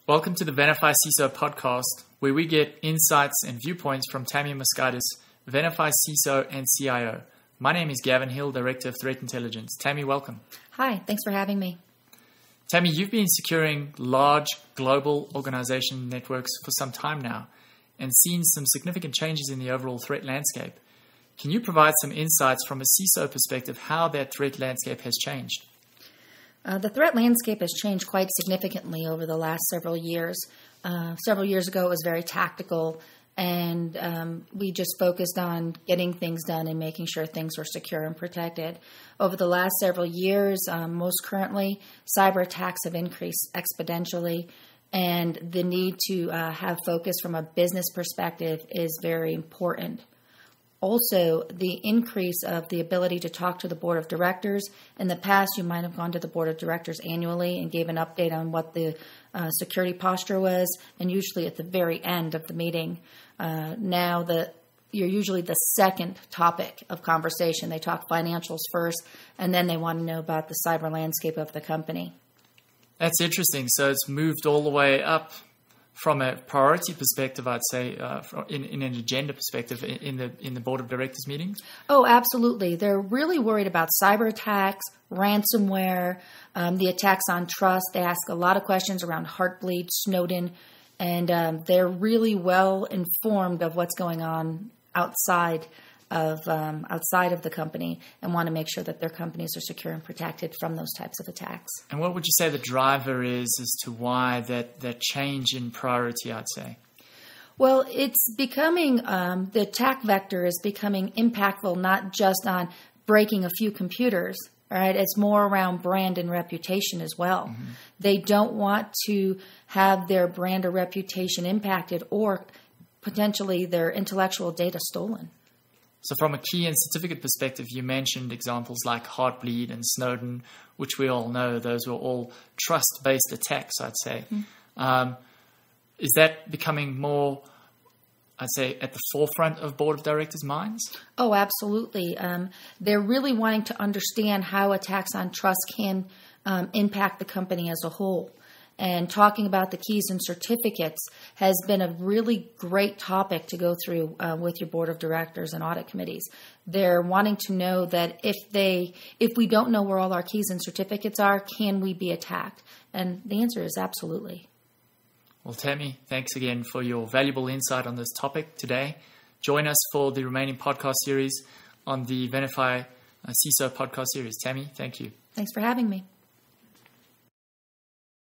Welcome to the Venafi CISO podcast, where we get insights and viewpoints from Tammy Moskites, Venafi CISO and CIO. My name is Gavin Hill, Director of Threat Intelligence. Tammy, welcome. Hi, thanks for having me. Tammy, you've been securing large global organization networks for some time now and seen some significant changes in the overall threat landscape. Can you provide some insights from a CISO perspective how that threat landscape has changed? The threat landscape has changed quite significantly over the last several years. Several years ago, it was very tactical, and we just focused on getting things done and making sure things were secure and protected. Over the last several years, most currently, cyber attacks have increased exponentially, and the need to have focus from a business perspective is very important. Also, the increase of the ability to talk to the board of directors. In the past, you might have gone to the board of directors annually and gave an update on what the security posture was, and usually at the very end of the meeting. Now you're usually the second topic of conversation. They talk financials first, and then they want to know about the cyber landscape of the company. That's interesting. So it's moved all the way up from a priority perspective, I'd say, in an agenda perspective, in the board of directors meetings? Oh, absolutely. They're really worried about cyber attacks, ransomware, the attacks on trust. They ask a lot of questions around Heartbleed, Snowden, and they're really well informed of what's going on outside of the company and want to make sure that their companies are secure and protected from those types of attacks. And what would you say the driver is as to why that change in priority, I'd say? Well, it's becoming, the attack vector is becoming impactful not just on breaking a few computers, right? It's more around brand and reputation as well. Mm-hmm. They don't want to have their brand or reputation impacted or potentially their intellectual data stolen. So from a key and certificate perspective, you mentioned examples like Heartbleed and Snowden, which we all know. Those were all trust-based attacks, I'd say. Mm-hmm. Is that becoming more, I'd say, at the forefront of board of directors' minds? Oh, absolutely. They're really wanting to understand how attacks on trust can impact the company as a whole. And talking about the keys and certificates has been a really great topic to go through with your board of directors and audit committees. They're wanting to know that if we don't know where all our keys and certificates are, can we be attacked? And the answer is absolutely. Well, Tammy, thanks again for your valuable insight on this topic today. Join us for the remaining podcast series on the Venafi CISO podcast series. Tammy, thank you. Thanks for having me.